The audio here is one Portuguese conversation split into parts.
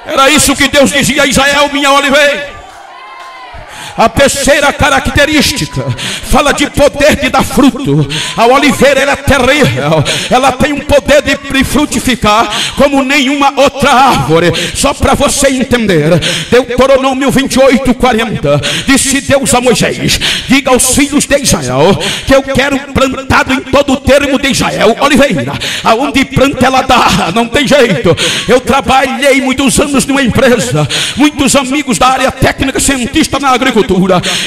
Era isso que Deus dizia a Israel: minha oliveira. A terceira característica fala de poder de dar fruto. A oliveira, ela é terrível, ela tem um poder de frutificar como nenhuma outra árvore. Só para você entender, Deuteronômio 28:40, disse Deus a Moisés: diga aos filhos de Israel que eu quero plantado em todo o termo de Israel oliveira. Aonde planta ela dá, não tem jeito. Eu trabalhei muitos anos numa empresa, muitos amigos da área técnica, cientista na agricultura,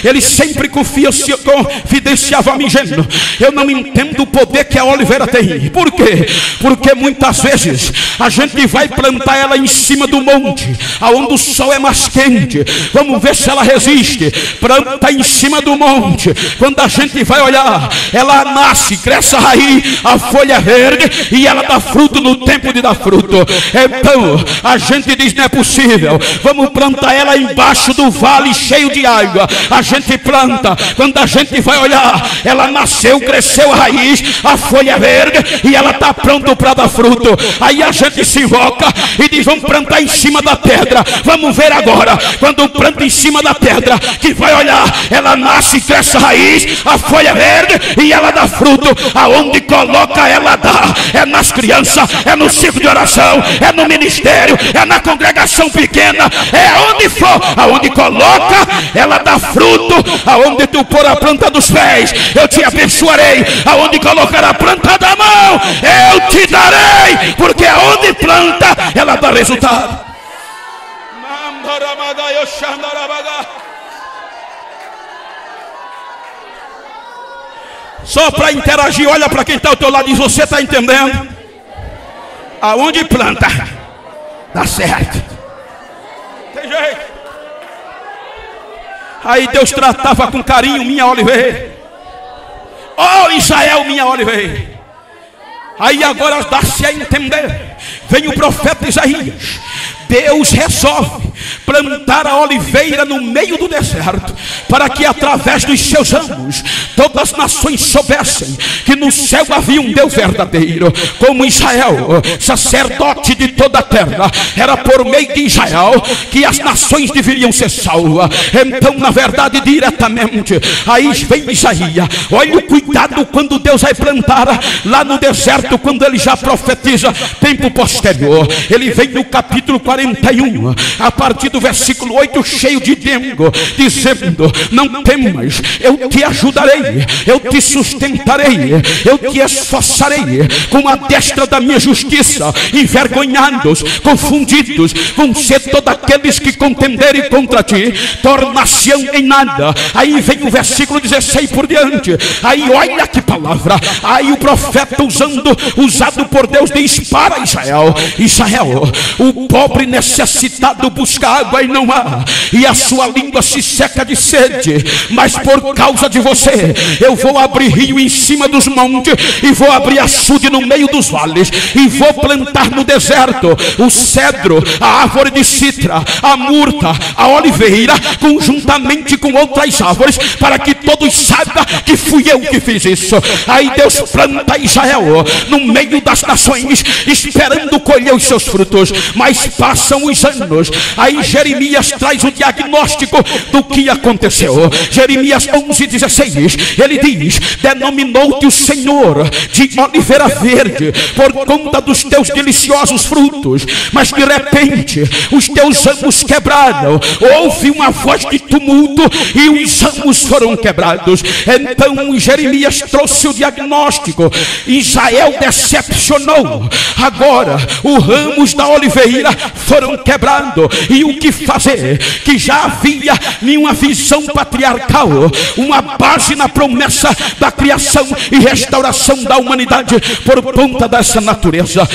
eles sempre confidenciavam a mim, dizendo: eu não entendo o poder que a oliveira tem. Por quê? Porque muitas vezes a gente vai plantar ela em cima do monte, aonde o sol é mais quente. Vamos ver se ela resiste. Planta em cima do monte, quando a gente vai olhar, ela nasce, cresce a raiz, a folha é verde e ela dá fruto no tempo de dar fruto. Então a gente diz: não é possível, vamos plantar ela embaixo do vale cheio de água. A gente planta, quando a gente vai olhar, ela nasceu, cresceu a raiz, a folha é verde e ela está pronta para dar fruto. Aí a gente se invoca e diz: vamos plantar em cima da pedra. Vamos ver agora, quando planta em cima da pedra, que vai olhar, ela nasce, cresce a raiz, a folha é verde e ela dá fruto. Aonde coloca ela dá, é nas crianças, é no ciclo de oração, é no ministério, é na congregação pequena, é onde for, aonde coloca ela dá fruto. Aonde tu pôr a planta dos pés, eu te abençoarei. Aonde colocar a planta da mão, eu te darei, porque aonde planta ela dá resultado. Só para interagir, olha para quem está ao teu lado e diz: você está entendendo? Aonde planta dá certo. Tem jeito. Aí Deus tratava com carinho: minha oliveira, oh Israel, minha oliveira. Aí agora dá-se a entender, vem o profeta Isaías. Deus resolve plantar a oliveira no meio do deserto, para que através dos seus ramos todas as nações soubessem que no céu havia um Deus verdadeiro. Como Israel, sacerdote de toda a terra, era por meio de Israel que as nações deveriam ser salvas. Então, na verdade, diretamente, aí vem Isaías. Olha o cuidado quando Deus vai plantar lá no deserto, quando ele já profetiza tempo posterior. Ele vem no capítulo 41, a partir do versículo 8, cheio de dengo, dizendo: não temas, eu te ajudarei, eu te sustentarei, eu te esforçarei com a destra da minha justiça. Envergonhados, confundidos vão ser todos aqueles que contenderem contra ti, tornar-se-ão em nada. Aí vem o versículo 16 por diante. Aí olha que palavra. Aí o profeta usado por Deus diz para Israel: Israel, o pobre necessitado busca água e não há, e a sua língua se seca de sede, mas por causa de você eu vou abrir rio em cima dos montes, e vou abrir açude no meio dos vales, e vou plantar no deserto o cedro, a árvore de citra, a murta, a oliveira, conjuntamente com outras árvores, para que todos saibam que fui eu que fiz isso. Aí Deus planta Israel no meio das nações, esperando colher os seus frutos. Mas passam os anos, aí Jeremias traz o diagnóstico do que aconteceu. Jeremias 11:16, ele diz: denominou-te o Senhor de oliveira verde por conta dos teus deliciosos frutos, mas de repente os teus ramos quebraram, houve uma voz de tumulto e os ramos foram quebrados. Então Jeremias trouxe o diagnóstico: Israel decepcionou, agora os ramos da oliveira foram quebrados, e o que fazer? Que já havia nenhuma visão patriarcal, uma base na promessa da criação e restauração da humanidade por conta dessa natureza,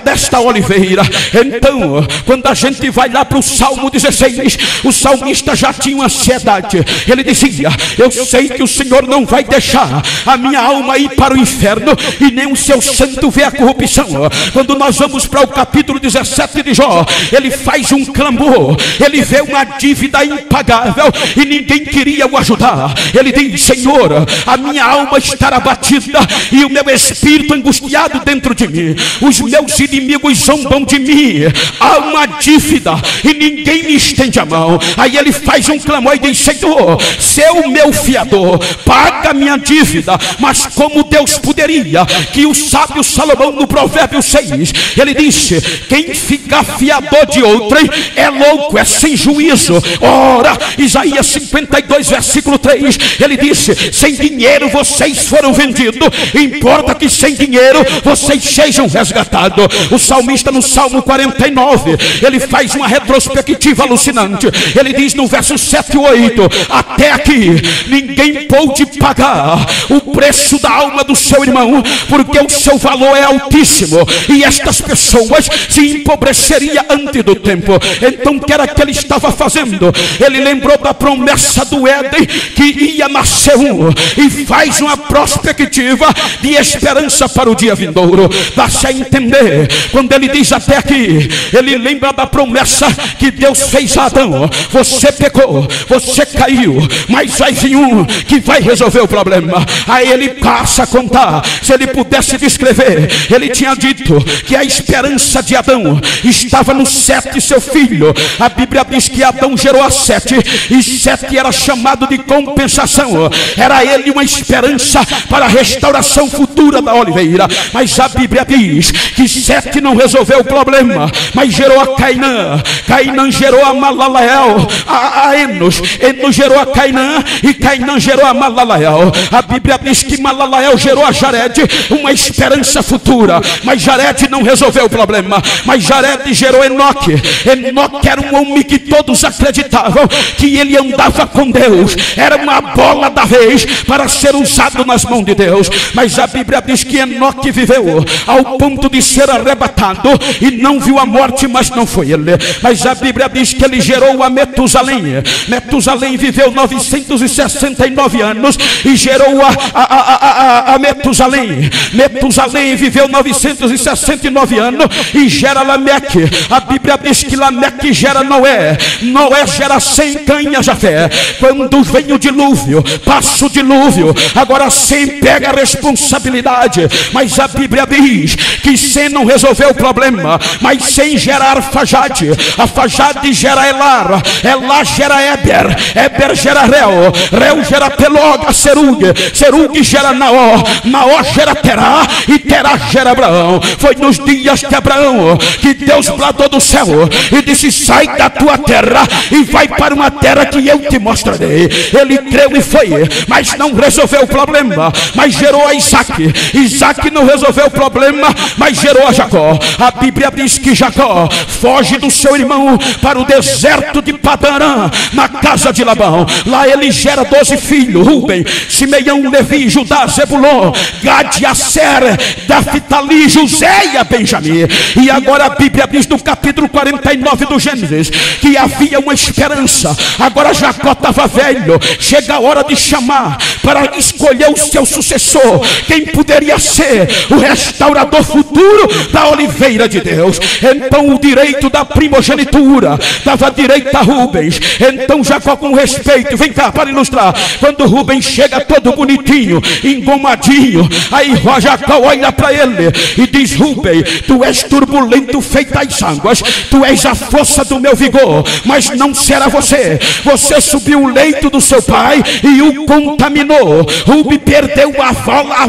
desta oliveira. Então, quando a gente vai lá para o Salmo 16, o salmista já tinha ansiedade. Ele dizia: eu sei que o Senhor não vai deixar a minha alma ir para o inferno, e nem o seu santo ver a corrupção. Quando nós vamos para o capítulo 17 de Jó, ele faz um clamor, ele vê uma dívida impagável e ninguém queria o ajudar. Ele diz: Senhor, a minha alma está abatida e o meu espírito angustiado dentro de mim, os meus inimigos zombam de mim, há uma dívida e ninguém me estende a mão. Aí ele faz um clamor e diz: Senhor, seu meu fiador, paga minha dívida. Mas como Deus poderia? Que o sábio Salomão, no Provérbio 6, ele disse: quem fica fiador de outrem é louco, é sem juízo. Ora, Isaías 52, versículo 3, ele disse: sem dinheiro vocês foram vendidos, importa que sem dinheiro vocês sejam resgatados. O salmista, no Salmo 49, ele faz uma retrospectiva alucinante. Ele diz no verso 7 e 8: até aqui ninguém pôde pagar o preço da alma do seu irmão, porque o seu valor é altíssimo, e estas pessoas se empobreceriam antes do tempo. Então, o que era que ele estava fazendo? Ele lembrou da promessa do Éden, que ia nascer um, e faz uma perspectiva de esperança para o dia vindouro. Dá-se a entender, quando ele diz até aqui, ele lembra da promessa que Deus fez a Adão: você pecou, você caiu, mas vai vir um que vai resolver o problema. Aí ele passa a contar. Se ele pudesse descrever, ele tinha dito que a esperança de Adão estava no Sete, seu filho. A Bíblia diz que Adão gerou a Sete, e Sete era chamado de compensação, era ele uma esperança para a restauração futura da oliveira. Mas a Bíblia diz que Sete não resolveu o problema, mas gerou a Cainã. Cainã gerou a Malalael, a Enos. Enos gerou a Cainã, e Cainã gerou a Malalael. A Bíblia diz que Malalael gerou a Jared, uma esperança futura. Mas Jared não resolveu o problema, mas Jared gerou Enoque. Enoque era um homem que todos acreditavam que ele andava com Deus, era uma bola da vez para ser usado nas mãos de Deus. Mas a Bíblia diz que Enoque viveu ao ponto de ser arrebatado e não viu a morte, mas não foi ele. Mas a Bíblia diz que ele gerou a Metusalém. Metusalém viveu 969 anos e gerou a Metusalém. Metusalém viveu 969 anos e gera Lameque. A Bíblia diz que Lameque gera Noé. Noé gera Sem, Cã e Jafé. Quando vem o dilúvio, passa o dilúvio, agora Sem pega a responsabilidade. Mas a Bíblia diz que Sem não resolveu o problema, mas Sem gera Arfajade. Arfajade gera Elar. Elar gera Eber. Eber gera Reu. Reu gera Pelog, Serug. Serug gera Naó. Naó gera Terá, e Terá gera Abraão. Foi nos dias de Abraão que Deus bradou do céu e disse: sai da tua terra e vai para uma terra que eu te mostrarei. Ele creu e foi, mas não resolveu o problema, mas gerou a Isaac. Isaac não resolveu o problema, mas gerou a Jacó. A Bíblia diz que Jacó foge do seu irmão para o deserto de Padarã, na casa de Labão. Lá ele gera 12 filhos: Rubem, Simeão, Levi, Judá, Zebulon, Gade, Aser, Naphtali, José e Benjamim. E agora a Bíblia diz no capítulo 49 do Gênesis que havia uma esperança. Agora Jacó estava velho, chega a hora de chamar para escolher o seu sucessor. Quem poderia ser o restaurador futuro da oliveira de Deus? Então o direito da primogenitura dava direito a Rubens. Então Jacó, com respeito, vem cá para ilustrar, quando Rubens chega todo bonitinho, engomadinho, aí Jacó olha para ele e diz: Rubem, tu és turbulento feito as águas, tu és a força do meu vigor, mas não será você. Você subiu o leito do seu pai e o contaminou. Rubem perdeu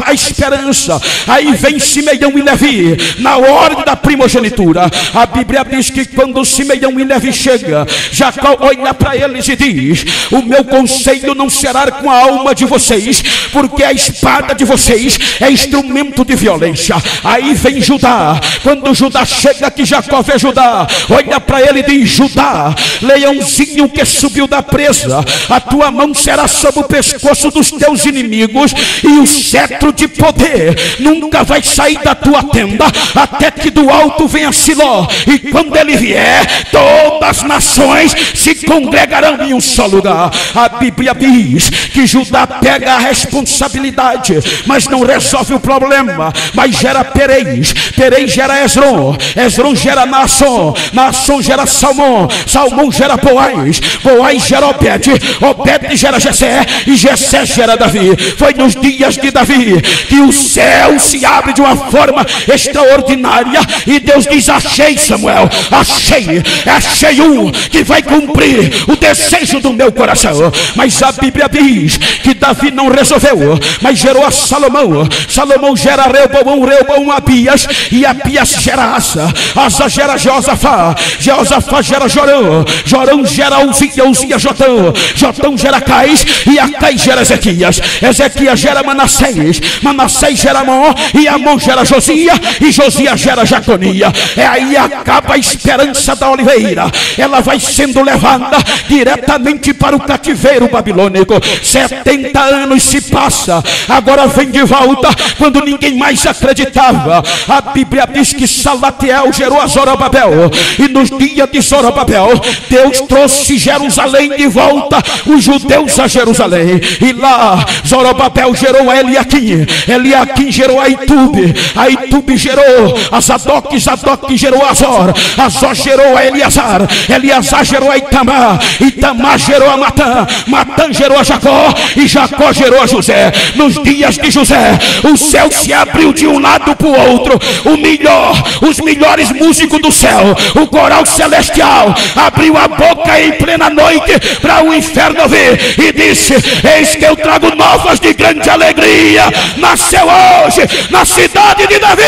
a esperança. Aí vem Simeão e Levi na ordem da primogenitura. A Bíblia diz que quando Simeão e Levi chega, Jacó olha para eles e diz: o meu conselho não será com a alma de vocês, porque a espada de vocês é instrumento de violência. Aí vem Judá. Quando Judá chega, que Jacó vê Judá, olha para ele e diz: Judá, leãozinho que subiu da presa, a tua mão será sobre o pescoço dos teus inimigos, e o cetro de poder nunca vai sair da tua tenda, até que do alto venha Siló, e quando ele vier, todas as nações se congregarão em um só lugar. A Bíblia diz que Judá pega a responsabilidade, mas não resolve o problema, mas gera Perez, Perez gera Esrom, Esrom gera Naasson, Naasson gera Salmão, Salmão gera Boaz, Boaz gera Obed, Obed gera Jessé, e Jessé gera Davi. Foi nos dias de Davi que o céu se abre de uma forma extraordinária, e Deus diz: achei, Samuel, achei um que vai cumprir o desejo do meu coração. Mas a Bíblia diz que Davi não resolveu, mas gerou a Salomão. Salomão gera Reoboão, Reoboão Abias, e Abias gera Asa, Asa gera Jeosafá, Jeosafá gera Jorão, Jorão gera Uzia, Uzia Jotão, Jotão gera Cais, e Acais gera Ezequias, Ezequias gera Manassés, Manassés gera Amon, e Amon gera Josia, e Josia gera Jaconia. É aí acaba a esperança da oliveira, ela vai sendo levada diretamente para o cativeiro babilônico. 70 anos se passa, agora vem de volta quando ninguém mais acreditava. A Bíblia diz que Salatiel gerou a Zorobabel, e nos dias de Zorobabel Deus trouxe Jerusalém de volta, os judeus a Jerusalém, e lá Zorobabel gerou a Eliaquim, Eliaquim gerou a Itube, a Itube gerou a Zadok, Zadok gerou a Azor, Azor gerou a Eleazar, Eleazar gerou a Itamar, Itamar gerou a Matã, Matã gerou a Jacó, e Jacó gerou a José. Nos dias de José, o céu se abriu de um lado para o outro, os melhores músicos do céu, o coral celestial, abriu a boca em plena noite para o inferno ouvir, e disse: eis que eu trago novas de grande alegria, nasceu hoje na cidade de Davi,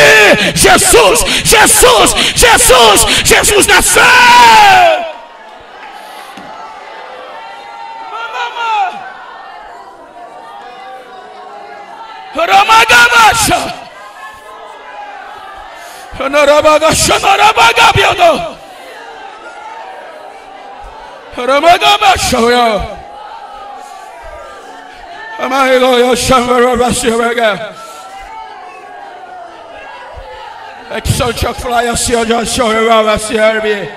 Jesus, Jesus, Jesus, Jesus nasceu. Ramagamasha, Narabagasha, Narabagabiado, Ramagamasha, Amailo, Shamarabasiaga, Exalt your fly, Sia, Joshua, Serbi.